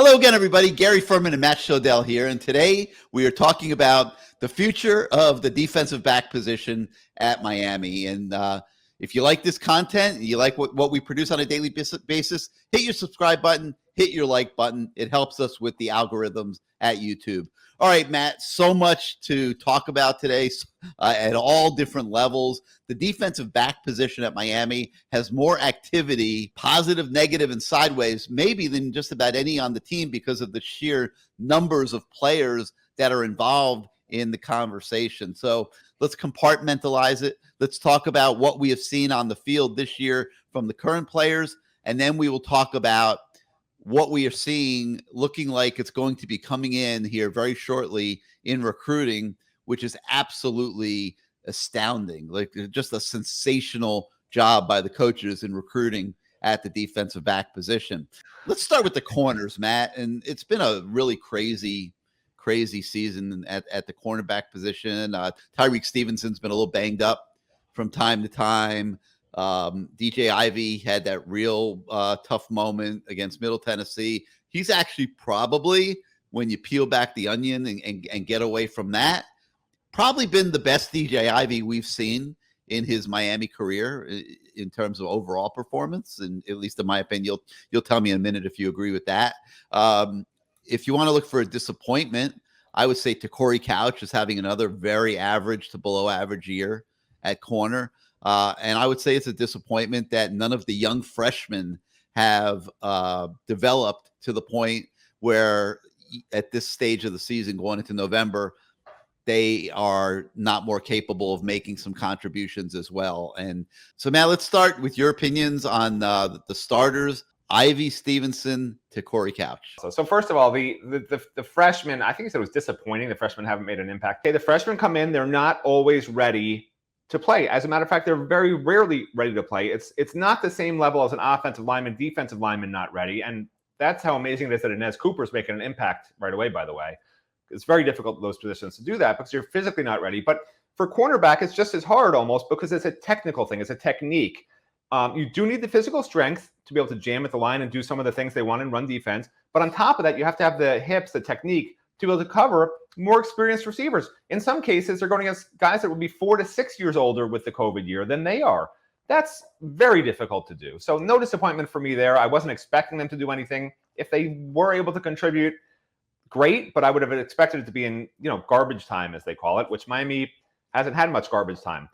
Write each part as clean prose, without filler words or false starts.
Hello again, everybody. Gary Ferman and Matt Shodell here, and today we are talking about the future of the defensive back position at Miami. And if you like this content, and you like what we produce on a daily basis, hit your subscribe button, hit your like button. It helps us with the algorithms at YouTube. All right, Matt, so much to talk about today at all different levels. The defensive back position at Miami has more activity, positive, negative, and sideways, maybe than just about any on the team because of the sheer numbers of players that are involved in the conversation. So let's compartmentalize it. Let's talk about what we have seen on the field this year from the current players, and then we will talk about what we are seeing looking like it's going to be coming in here very shortly in recruiting, which is absolutely astounding. Like, just a sensational job by the coaches in recruiting at the defensive back position. Let's start with the corners, Matt. And it's been a really crazy season at the cornerback position. Tyreek Stevenson's been a little banged up from time to time. DJ Ivey had that real tough moment against Middle Tennessee. He's actually probably, when you peel back the onion and get away from that, probably been the best DJ Ivey we've seen in his Miami career in terms of overall performance, and at least in my opinion. You'll tell me in a minute if you agree with that. If you want to look for a disappointment, I would say Corey Couch is having another very average to below average year at corner. And I would say it's a disappointment that none of the young freshmen have developed to the point where at this stage of the season going into November, they are not more capable of making some contributions as well. And so, Matt, let's start with your opinions on the starters, Ivey, Stevenson to Corey Couch. So first of all, the freshmen, I think you said it was disappointing. The freshmen haven't made an impact. Okay, the freshmen come in, they're not always ready to play. As a matter of fact, they're very rarely ready to play. It's not the same level as an offensive lineman, defensive lineman not ready. And that's how amazing it is that Inez Cooper's making an impact right away, by the way. It's very difficult in those positions to do that because you're physically not ready. But for cornerback, it's just as hard almost because it's a technical thing. It's a technique. You do need the physical strength to be able to jam at the line and do some of the things they want in run defense. But on top of that, you have to have the hips, the technique to be able to cover more experienced receivers. In some cases, they're going against guys that would be 4 to 6 years older with the COVID year than they are. That's very difficult to do. So no disappointment for me there. I wasn't expecting them to do anything. If they were able to contribute, great, but I would have expected it to be in, garbage time, as they call it, which Miami hasn't had much garbage time.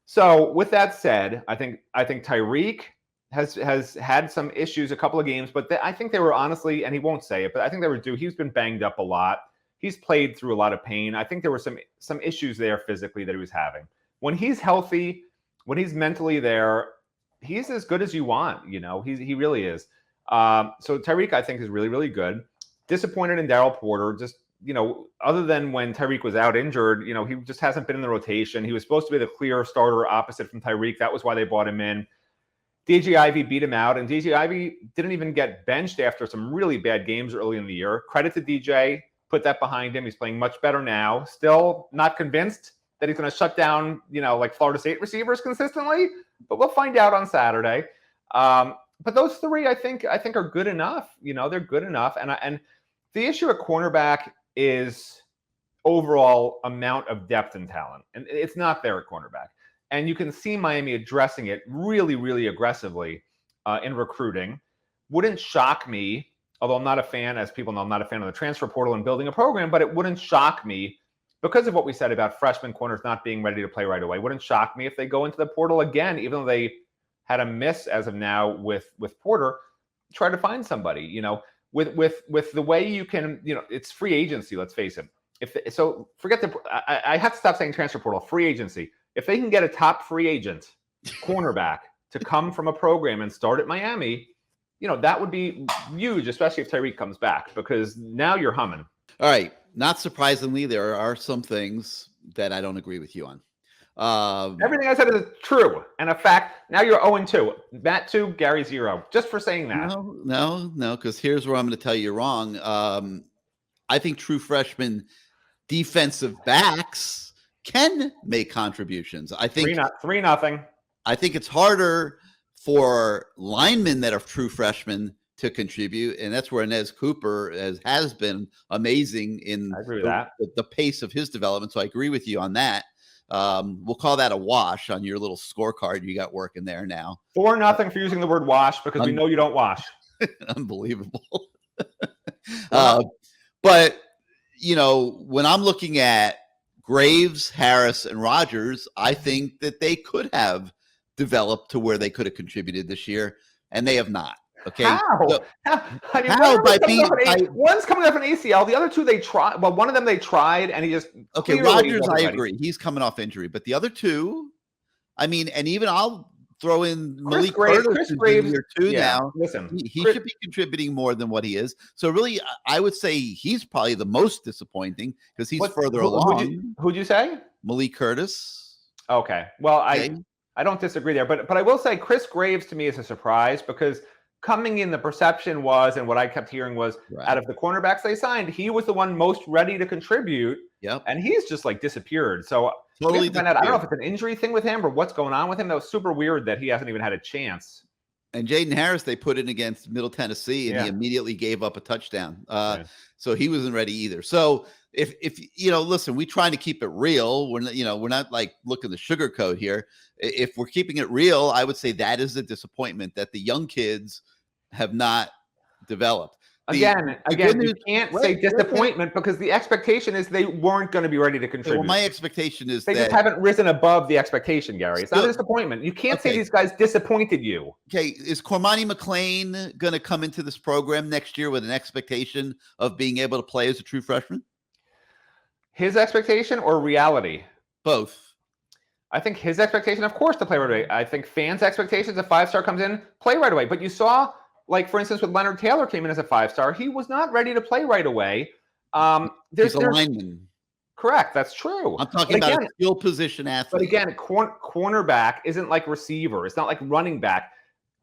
So with that said, I think Tyreek has had some issues a couple of games, but I think they were honestly, and he won't say it, but I think they were due. He's been banged up a lot. He's played through a lot of pain. I think there were some issues there physically that he was having. When he's healthy, when he's mentally there, he's as good as you want. He really is. So Tyreek, I think, is really, really good. Disappointed in Darryl Porter. Just, other than when Tyreek was out injured, he just hasn't been in the rotation. He was supposed to be the clear starter opposite from Tyreek. That was why they brought him in. DJ Ivey beat him out, and DJ Ivey didn't even get benched after some really bad games early in the year. Credit to DJ. Put that behind him. He's playing much better now. Still not convinced that he's going to shut down, like Florida State receivers consistently, but we'll find out on Saturday. But those three, I think are good enough. They're good enough. And the issue at cornerback is overall amount of depth and talent, and it's not there at cornerback. And you can see Miami addressing it really, really aggressively in recruiting. Wouldn't shock me. Although I'm not a fan, as people know, I'm not a fan of the transfer portal and building a program, but it wouldn't shock me because of what we said about freshman corners not being ready to play right away. Wouldn't shock me if they go into the portal again, even though they had a miss as of now with Porter, try to find somebody, with the way you can, it's free agency, let's face it. I have to stop saying transfer portal, free agency. If they can get a top free agent cornerback to come from a program and start at Miami, that would be huge, especially if Tyreek comes back, because now you're humming. All right. Not surprisingly, there are some things that I don't agree with you on. Everything I said is true and a fact. Now you're 0-2. Matt 2, Gary 0. Just for saying that. No, because here's where I'm going to tell you wrong. I think true freshman defensive backs can make contributions. I think 3-0. I think it's harder for linemen that are true freshmen to contribute, and that's where Inez Cooper has been amazing in I agree with that. the pace of his development. So I agree with you on that. We'll call that a wash on your little scorecard you got working there now. 4-0 for using the word wash, because we know you don't wash. Unbelievable. But, you know, when I'm looking at Graves, Harris, and Rogers, I think that they could have developed to where they could have contributed this year, and they have not. Okay. How? So, I mean, one's coming off an ACL. The other two they tried. Well, one of them they tried, and he just okay. Rogers, I agree. He's coming off injury, but the other two, I mean, and even I'll throw in Malik Curtis here too. Now, listen, he should be contributing more than what he is. So really, I would say he's probably the most disappointing because he's further along. Who'd you say? Malik Curtis. Okay. Well, I don't disagree there, but I will say Chris Graves to me is a surprise, because coming in, the perception was, and what I kept hearing was, out of the cornerbacks they signed, he was the one most ready to contribute. Yep. And he's just like disappeared. So totally I don't know if it's an injury thing with him or what's going on with him. That was super weird that he hasn't even had a chance. And Jaden Harris, they put in against Middle Tennessee, and he immediately gave up a touchdown. So he wasn't ready either. So if you know, listen, we trying to keep it real. We're not like looking to sugarcoat here. If we're keeping it real, I would say that is a disappointment that the young kids have not developed. Again, you can't say disappointment because the expectation is they weren't going to be ready to contribute. Well, my expectation is they just haven't risen above the expectation, Gary. It's not a disappointment. You can't say these guys disappointed you. Okay, is Cormani McClain going to come into this program next year with an expectation of being able to play as a true freshman? His expectation or reality? Both. I think his expectation, of course, to play right away. I think fans' expectations, a 5-star comes in, play right away. But you saw, like, for instance, when Leonard Taylor came in as a 5-star, he was not ready to play right away. He's a lineman. Correct. That's true. I'm talking about a skill position athlete. But again, cornerback isn't like receiver. It's not like running back.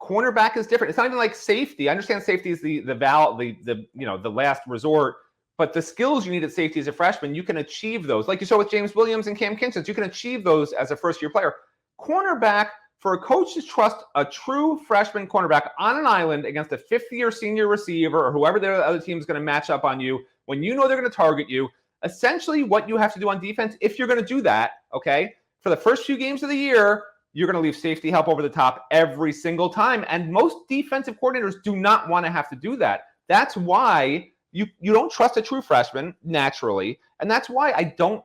Cornerback is different. It's not even like safety. I understand safety is the last resort. But the skills you need at safety as a freshman, you can achieve those. Like you saw with James Williams and Cam Kinchens, you can achieve those as a first-year player. Cornerback, for a coach to trust a true freshman cornerback on an island against a fifth-year senior receiver or whoever the other team is going to match up on you, when you know they're going to target you, essentially what you have to do on defense, if you're going to do that, okay, for the first few games of the year, you're going to leave safety help over the top every single time. And most defensive coordinators do not want to have to do that. That's why you don't trust a true freshman naturally. And that's why I don't,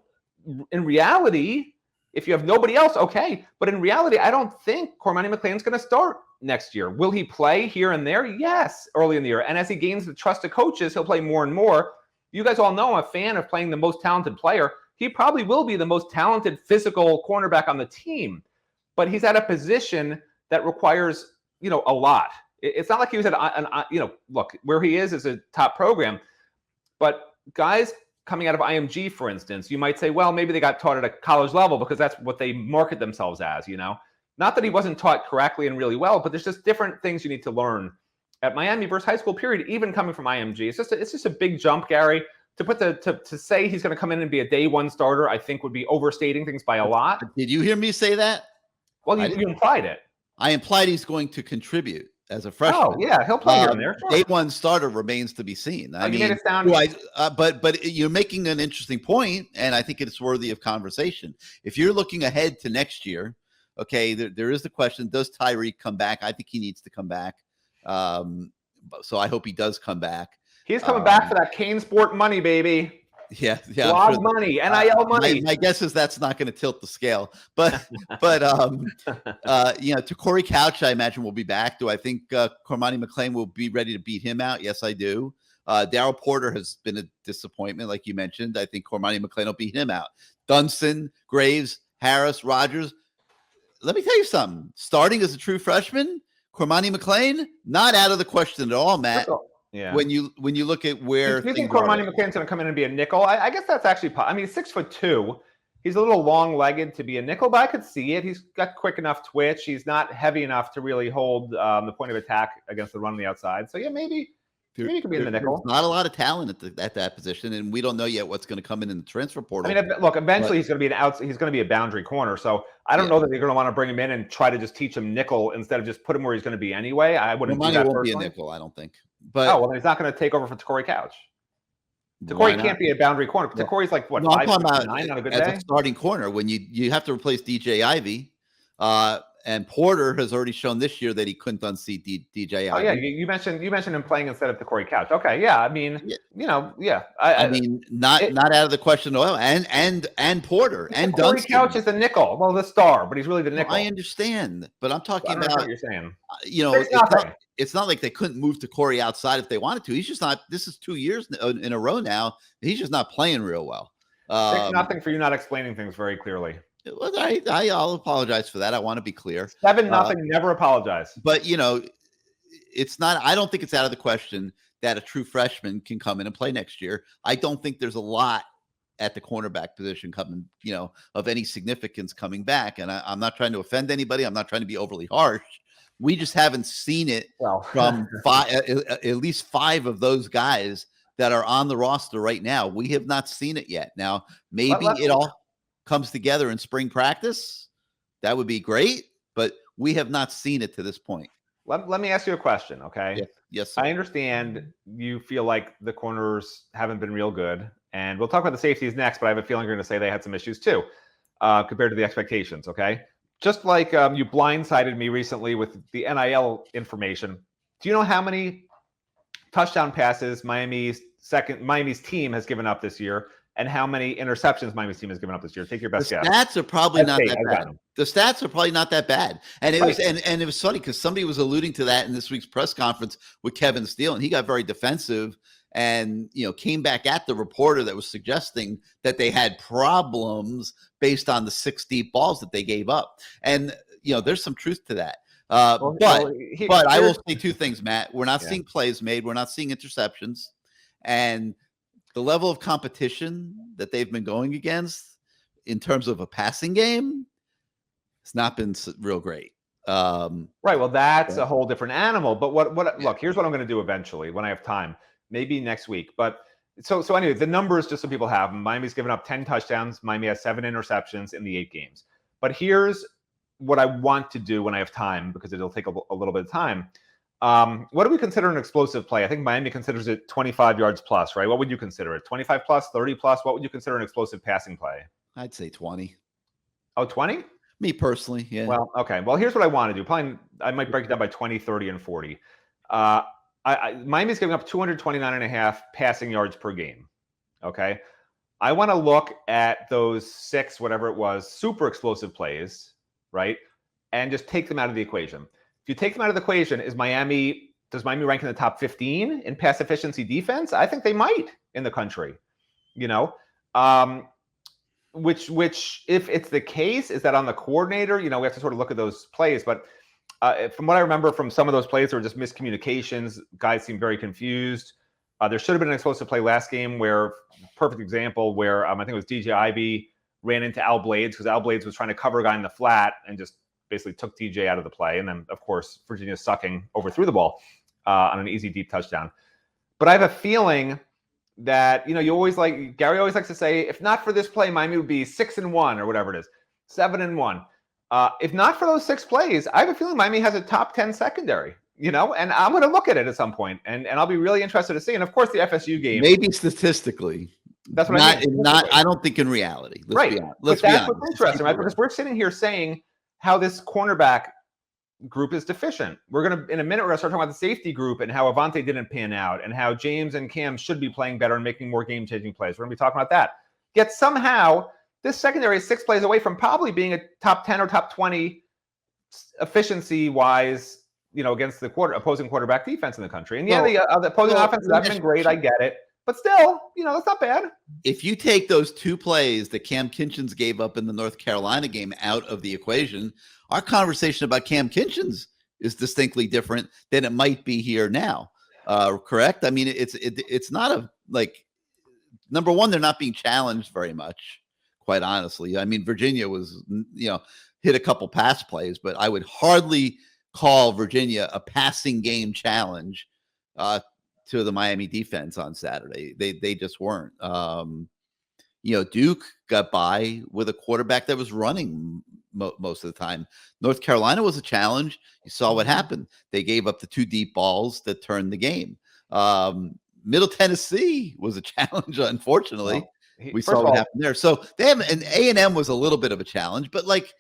in reality, if you have nobody else, okay. But in reality, I don't think Cormani McClain's going to start next year. Will he play here and there? Yes, early in the year. And as he gains the trust of coaches, he'll play more and more. You guys all know I'm a fan of playing the most talented player. He probably will be the most talented physical cornerback on the team. But he's at a position that requires, a lot. It's not like he was at, look, where he is a top program. But guys coming out of IMG, for instance, you might say, well, maybe they got taught at a college level because that's what they market themselves as, Not that he wasn't taught correctly and really well, but there's just different things you need to learn at Miami versus high school, period, even coming from IMG. It's just a big jump, Gary. To say he's going to come in and be a day one starter, I think would be overstating things by a lot. Did you hear me say that? Well, you implied it. I implied he's going to contribute as a freshman. Oh, yeah, he'll play here and there. Sure. Day one starter remains to be seen. I mean, made it sound but you're making an interesting point, and I think it's worthy of conversation. If you're looking ahead to next year, okay, there is the question: does Tyreek come back? I think he needs to come back. So I hope he does come back. He's coming back for that Kane Sport money, baby. Yeah. Blog money, NIL money. My guess is that's not going to tilt the scale, but to Corey Couch, I imagine will be back. Do I think Cormani McClain will be ready to beat him out? Yes, I do. Darryl Porter has been a disappointment, like you mentioned. I think Cormani McClain will beat him out. Dunston, Graves, Harris, Rogers. Let me tell you something. Starting as a true freshman, Cormani McClain, not out of the question at all, Matt. Yeah. When you look at where you think Cormani McClain's going to come in and be a nickel, I guess that's actually. I mean, 6'2". He's a little long-legged to be a nickel, but I could see it. He's got quick enough twitch. He's not heavy enough to really hold the point of attack against the run on the outside. So yeah, maybe Maybe he could be in the nickel. There's not a lot of talent at that position, and we don't know yet what's going to come in the transfer portal. I mean, look, eventually he's going to be he's going to be a boundary corner. So I don't know that they're going to want to bring him in and try to just teach him nickel instead of just put him where he's going to be anyway. I wouldn't do that won't personally. Be a nickel, I don't think. But well, then he's not going to take over for Corey Couch. Corey can't be a boundary corner. Corey's like what? No, 5'9" on a good day. As a starting corner, when you have to replace DJ Ivey, and Porter has already shown this year that he couldn't unseat DJ Ivey. Oh yeah, you mentioned him playing instead of Corey Couch. Okay, yeah, I mean, I mean, not out of the question. And Porter and Corey Dunston. Couch is the nickel, well, the star, but he's really the nickel. I understand, but I'm talking about what you're saying. It's not like they couldn't move to Corey outside if they wanted to. He's just not. This is 2 years in a row now. He's just not playing real well. 6-0 for you not explaining things very clearly. Well, I'll apologize for that. I want to be clear. 7-0. Never apologize. But it's not. I don't think it's out of the question that a true freshman can come in and play next year. I don't think there's a lot at the cornerback position coming, of any significance coming back. And I'm not trying to offend anybody. I'm not trying to be overly harsh. We just haven't seen it from at least 5 of those guys that are on the roster right now. We have not seen it yet. Now, maybe it all comes together in spring practice. That would be great, but we have not seen it to this point. Let me ask you a question, okay? Yes, sir. I understand you feel like the corners haven't been real good, and we'll talk about the safeties next, but I have a feeling you're going to say they had some issues too, compared to the expectations, okay? Just like you blindsided me recently with the NIL information. Do you know how many touchdown passes Miami's team has given up this year, and how many interceptions Miami's team has given up this year? Take your best guess. The stats are probably not that bad. The stats are probably not that bad. And it was and it was funny because somebody was alluding to that in this week's press conference with Kevin Steele, and he got very defensive and came back at the reporter that was suggesting that they had problems based on the 6 deep balls that they gave up. And there's some truth to that. But I will say 2 things, Matt. We're not seeing plays made. We're not seeing interceptions. And the level of competition that they've been going against in terms of a passing game has not been real great. Right. Well, that's a whole different animal. But look, here's what I'm going to do eventually when I have time, maybe next week. But so anyway, the numbers, just so people have them, Miami's given up 10 touchdowns. Miami has 7 interceptions in the 8 games. But here's what I want to do when I have time, because it'll take a little bit of time. What do we consider an explosive play? I think Miami considers it 25 yards plus, right? What would you consider it? 25 plus, 30 plus? What would you consider an explosive passing play? I'd say 20. Oh, 20? Me personally, yeah. Well, okay. Well, here's what I want to do. Probably I might break it down by 20, 30, and 40. Miami's giving up 229.5 passing yards per game. Okay. I want to look at those 6, whatever it was, super explosive plays, right? And just take them out of the equation. If you take them out of the equation, does Miami rank in the top 15 in pass efficiency defense? I think they might in the country, which if it's the case, is that on the coordinator? We have to sort of look at those plays. But from what I remember from some of those plays, there were just miscommunications. Guys seemed very confused. There should have been an explosive play last game perfect example where I think it was DJ Ivey ran into Al Blades because Al Blades was trying to cover a guy in the flat and just basically took DJ out of the play. And then, of course, Virginia sucking overthrew the ball on an easy deep touchdown. But I have a feeling that, Gary always likes to say, if not for this play, Miami would be 6-1 or whatever it is, 7-1. If not for those 6 plays, I have a feeling Miami has a top 10 secondary, and I'm going to look at it at some point, and I'll be really interested to see. And of course, the FSU game, maybe statistically. That's what I mean. I don't think in reality. Let's be honest. That's what's interesting, right? Because we're sitting here saying how this cornerback group is deficient. In a minute, we're going to start talking about the safety group and how Avante didn't pan out and how James and Cam should be playing better and making more game-changing plays. We're going to be talking about that. Yet somehow, this secondary is 6 plays away from probably being a top 10 or top 20 efficiency-wise, against the opposing quarterback defense in the country. And the opposing offense has been great. I get it. But still, that's not bad. If you take those 2 plays that Cam Kinchins gave up in the North Carolina game out of the equation, our conversation about Cam Kinchins is distinctly different than it might be here now. Correct? I mean, it's not number one, they're not being challenged very much, quite honestly. I mean, Virginia was, hit a couple pass plays, but I would hardly call Virginia a passing game challenge. to the Miami defense on Saturday. They just weren't. Duke got by with a quarterback that was running most of the time. North Carolina was a challenge. You saw what happened. They gave up the 2 deep balls that turned the game. Middle Tennessee was a challenge, unfortunately. Well, we saw what happened there. So they have an A&M was a little bit of a challenge, but like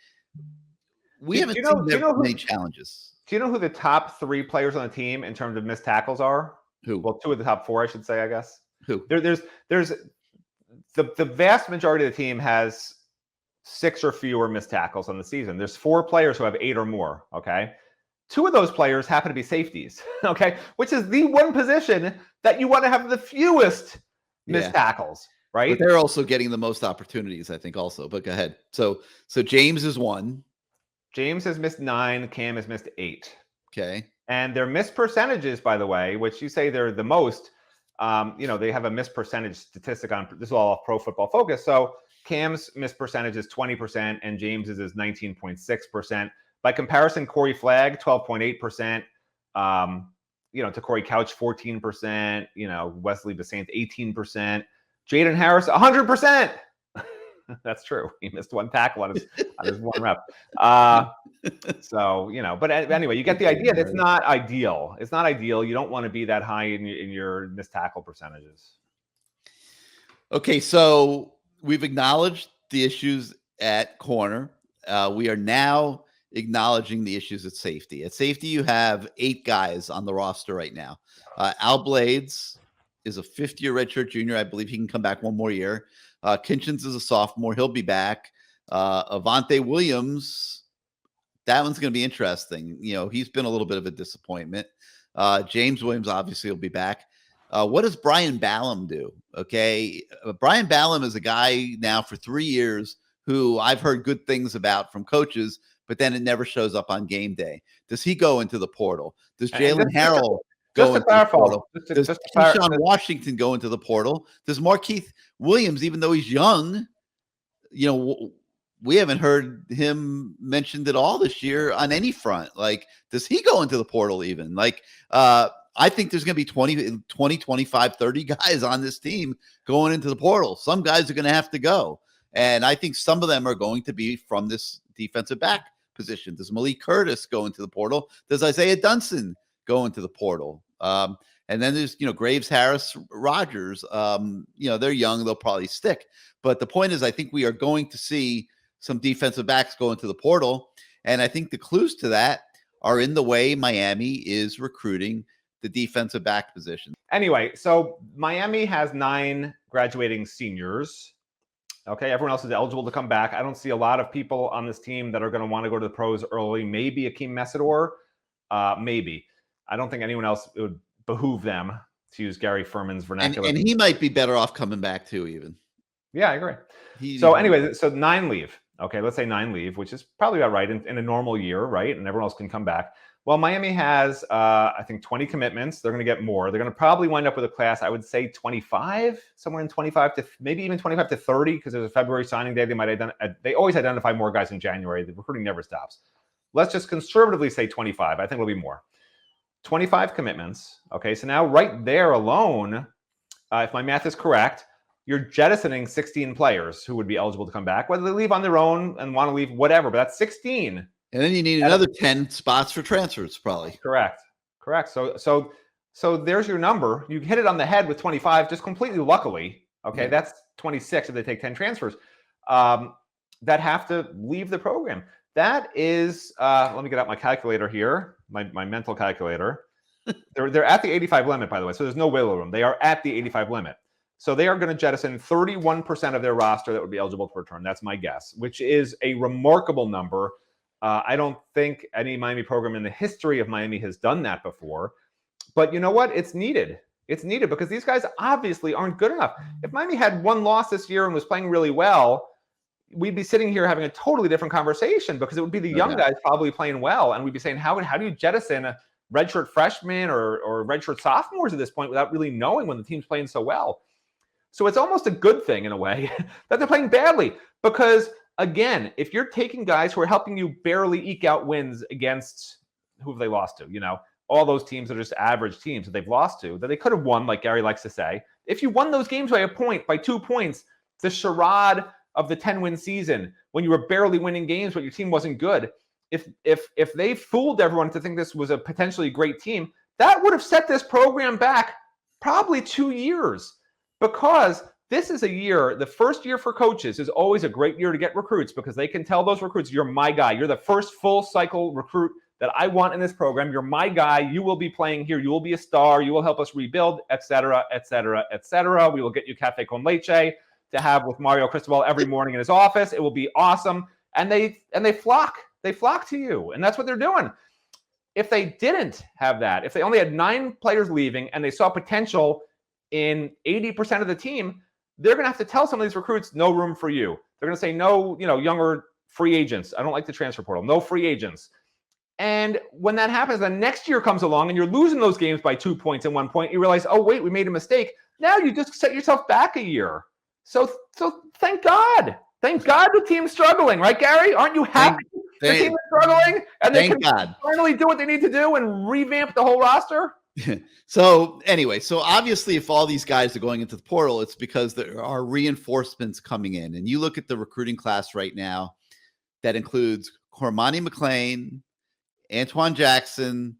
we haven't seen many challenges. Do you know who the top 3 players on the team in terms of missed tackles are? Who? Well, 2 of the top 4, I should say, I guess. Who? There's the vast majority of the team has 6 or fewer missed tackles on the season. There's 4 players who have 8 or more. Okay. 2 of those players happen to be safeties. Okay. Which is the one position that you want to have the fewest missed tackles, right? But they're also getting the most opportunities, I think, also. But go ahead. So James is 1. James has missed 9. Cam has missed 8. Okay. And their missed percentages, by the way, which you say they're the most, they have a missed percentage statistic on this is all off Pro Football Focus. So Cam's missed percentage is 20% and James's is 19.6%. By comparison, Corey Flagg, 12.8%. To Corey Couch, 14%. Wesley Bassant, 18%. Jaden Harris, 100%. That's true. He missed 1 tackle on his 1 rep. But anyway, you get the idea. It's not ideal. It's not ideal. You don't want to be that high in your missed tackle percentages. Okay, so we've acknowledged the issues at corner. We are now acknowledging the issues at safety. At safety, you have 8 guys on the roster right now. Al Blades is a 5th-year redshirt junior. I believe he can come back 1 more year. Kinchins is a sophomore. He'll be back. Avante Williams, that one's going to be interesting. He's been a little bit of a disappointment. James Williams obviously will be back. What does Brian Ballum do? Okay. Brian Ballum is a guy now for 3 years who I've heard good things about from coaches, but then it never shows up on game day. Does he go into the portal? Does Jalen Harrell go into the portal? Does Keyshawn Washington go into the portal? Does Markeith Williams, even though he's young, we haven't heard him mentioned at all this year on any front. Like, does he go into the portal even? Like, I think there's going to be 20, 25, 30 guys on this team going into the portal. Some guys are going to have to go. And I think some of them are going to be from this defensive back position. Does Malik Curtis go into the portal? Does Isaiah Dunson go into the portal? And then there's, Graves, Harris, Rogers. They're young. They'll probably stick. But the point is, I think we are going to see some defensive backs go into the portal. And I think the clues to that are in the way Miami is recruiting the defensive back position. Anyway, so Miami has 9 graduating seniors. Okay, everyone else is eligible to come back. I don't see a lot of people on this team that are going to want to go to the pros early. Maybe Akeem Messidor. Maybe. I don't think anyone else, it would behoove them, to use Gary Ferman's vernacular. And he might be better off coming back too, even. Yeah, I agree. So 9 leave. Okay, let's say 9 leave, which is probably about right in a normal year, right? And everyone else can come back. Well, Miami has, I think, 20 commitments. They're going to get more. They're going to probably wind up with a class, I would say 25, somewhere in 25 to maybe even 25 to 30, because there's a February signing day. They always identify more guys in January. The recruiting never stops. Let's just conservatively say 25. I think it'll be more. 25 commitments. Okay, so now right there alone, if my math is correct, you're jettisoning 16 players who would be eligible to come back, whether they leave on their own and want to leave, whatever, but that's 16. And then you need another 10 spots for transfers, probably. Correct. So there's your number. You hit it on the head with 25, just completely luckily. Okay, yeah. That's 26 if they take 10 transfers that have to leave the program. That is, let me get out my calculator here, my mental calculator. They're at the 85 limit, by the way, so there's no wiggle room. They are at the 85 limit. So they are going to jettison 31% of their roster that would be eligible to return. That's my guess, which is a remarkable number. I don't think any Miami program in the history of Miami has done that before. But you know what? It's needed. It's needed because these guys obviously aren't good enough. If Miami had 1 loss this year and was playing really well, we'd be sitting here having a totally different conversation because it would be the young guys probably playing well. And we'd be saying, how do you jettison a redshirt freshman or redshirt sophomores at this point without really knowing when the team's playing so well? So it's almost a good thing in a way that they're playing badly because, again, if you're taking guys who are helping you barely eke out wins against who have they lost to, all those teams that are just average teams that they've lost to, that they could have won, like Gary likes to say. If you won those games by a point, by 2 points, the charade of the 10-win season, when you were barely winning games but your team wasn't good, if they fooled everyone to think this was a potentially great team, that would have set this program back probably 2 years, because this is a year, the first year for coaches is always a great year to get recruits, because they can tell those recruits, you're my guy. You're the first full cycle recruit that I want in this program. You're my guy. You will be playing here. You will be a star. You will help us rebuild, et cetera, et cetera, et cetera. We will get you cafe con leche to have with Mario Cristobal every morning in his office. It will be awesome. And they flock. They flock to you. And that's what they're doing. If they didn't have that, if they only had 9 players leaving and they saw potential in 80% of the team, they're going to have to tell some of these recruits, no room for you. They're going to say, no, younger free agents. I don't like the transfer portal. No free agents. And when that happens, the next year comes along and you're losing those games by 2 points and 1 point. You realize, oh, wait, we made a mistake. Now you just set yourself back a year. So thank God. Thank God the team's struggling, right, Gary? Aren't you happy the team is struggling and they can finally do what they need to do and revamp the whole roster? So anyway, obviously if all these guys are going into the portal, it's because there are reinforcements coming in. And you look at the recruiting class right now, that includes Cormani McClain, Antoine Jackson,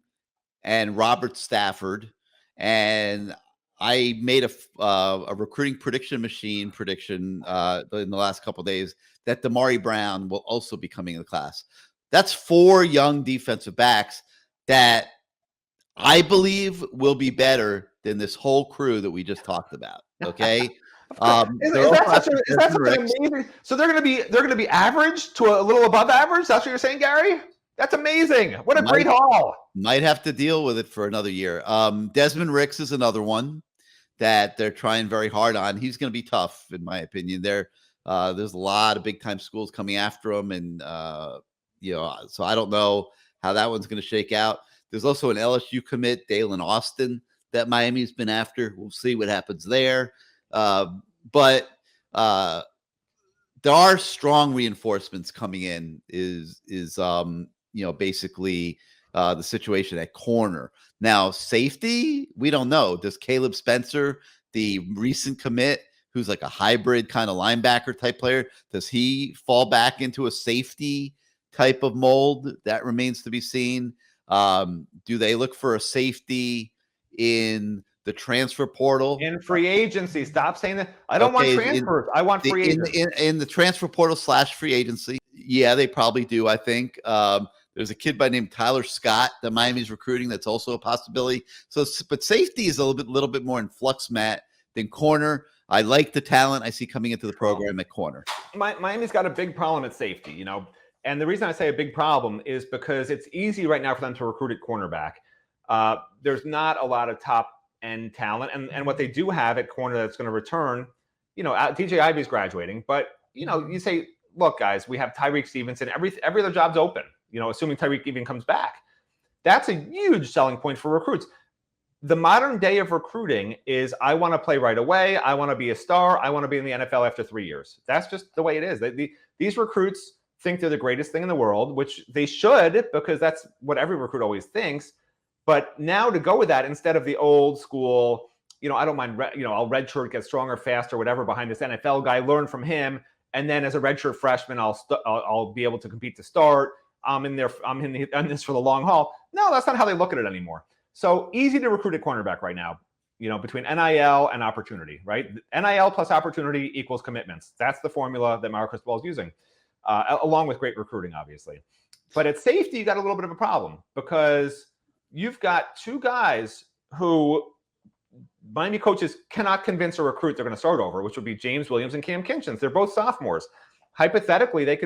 and Robert Stafford. And I made a recruiting prediction machine prediction in the last couple of days that Damari Brown will also be coming in the class. That's 4 young defensive backs that I believe will be better than this whole crew that we just talked about. Okay. Is that such an amazing? So they're going to be average to a little above average. That's what you're saying, Gary? That's amazing. What a great haul. Might have to deal with it for another year. Desmond Ricks is another one that they're trying very hard on. He's going to be tough, in my opinion. There's a lot of big time schools coming after him, and so I don't know how that one's going to shake out. There's also an LSU commit, Dalen Austin, that Miami's been after. We'll see what happens there. But there are strong reinforcements coming in. Is basically the situation at corner. Now, safety, we don't know. Does Caleb Spencer, the recent commit, who's like a hybrid kind of linebacker type player, does he fall back into a safety type of mold? That remains to be seen. Do they look for a safety in the transfer portal? In free agency. Stop saying that. I don't want transfers. I want free agents. In the transfer portal / free agency. Yeah, they probably do, I think. There's a kid by name Tyler Scott that Miami's recruiting. That's also a possibility. But safety is a little bit more in flux, Matt, than corner. I like the talent I see coming into the program at corner. Miami's got a big problem at safety, And the reason I say a big problem is because it's easy right now for them to recruit at cornerback. There's not a lot of top-end talent. And what they do have at corner that's going to return, DJ Ivy's graduating. But, you say, look, guys, we have Tyreek Stevenson. Every other job's open, assuming Tyreek even comes back. That's a huge selling point for recruits. The modern day of recruiting is I want to play right away. I want to be a star. I want to be in the NFL after 3 years. That's just the way it is. These recruits think they're the greatest thing in the world, which they should, because that's what every recruit always thinks. But now to go with that instead of the old school, I don't mind, I'll redshirt, get stronger, faster, whatever, behind this NFL guy, learn from him. And then as a redshirt freshman, I'll be able to compete to start. I'm in this for the long haul. No, that's not how they look at it anymore. So easy to recruit at cornerback right now, between NIL and opportunity, right? NIL plus opportunity equals commitments. That's the formula that Mario Cristobal is using, along with great recruiting, obviously. But at safety, you got a little bit of a problem because you've got 2 guys who Miami coaches cannot convince a recruit they're going to start over, which would be James Williams and Cam Kinchins. They're both sophomores. Hypothetically, they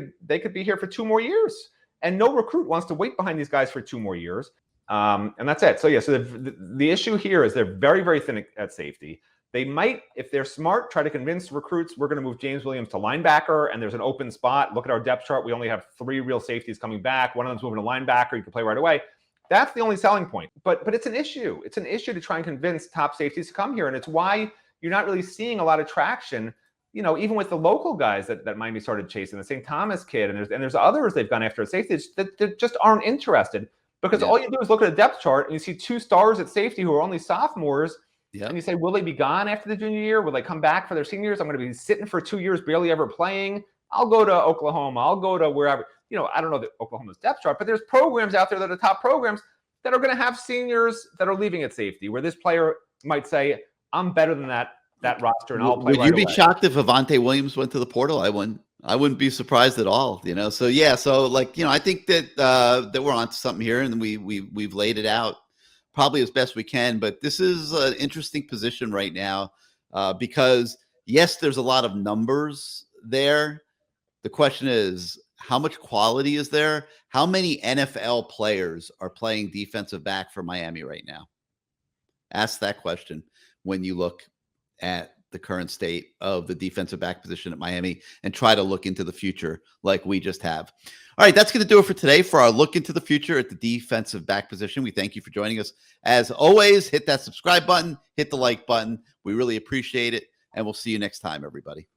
could be here for 2 more years, and no recruit wants to wait behind these guys for 2 more years. And that's it. So the issue here is they're very, very thin at safety. They might, if they're smart, try to convince recruits, we're going to move James Williams to linebacker, and there's an open spot. Look at our depth chart. We only have 3 real safeties coming back. One of them's moving to linebacker. You can play right away. That's the only selling point. But it's an issue. It's an issue to try and convince top safeties to come here. And it's why you're not really seeing a lot of traction, even with the local guys that Miami started chasing, the St. Thomas kid, and there's others they've gone after at safety that just aren't interested. Because Yeah. all you do is look at a depth chart and you see 2 stars at safety who are only sophomores. Yeah. And you say, will they be gone after the junior year? Will they come back for their seniors? I'm going to be sitting for 2 years, barely ever playing. I'll go to Oklahoma. I'll go to wherever. I don't know the Oklahoma's depth chart, but there's programs out there that are top programs that are going to have seniors that are leaving at safety, where this player might say, I'm better than that roster, and I'll play Would right you be away. shocked if Avante Williams went to the portal? I wouldn't be surprised at all. So yeah, so I think that that we're onto something here, and we've laid it out probably as best we can. But this is an interesting position right now because yes, there's a lot of numbers there. The question is, how much quality is there? How many NFL players are playing defensive back for Miami right now? Ask that question when you look at the current state of the defensive back position at Miami and try to look into the future like we just have. All right, that's going to do it for today for our look into the future at the defensive back position. We thank you for joining us. As always, hit that subscribe button, hit the like button. We really appreciate it, and we'll see you next time, everybody.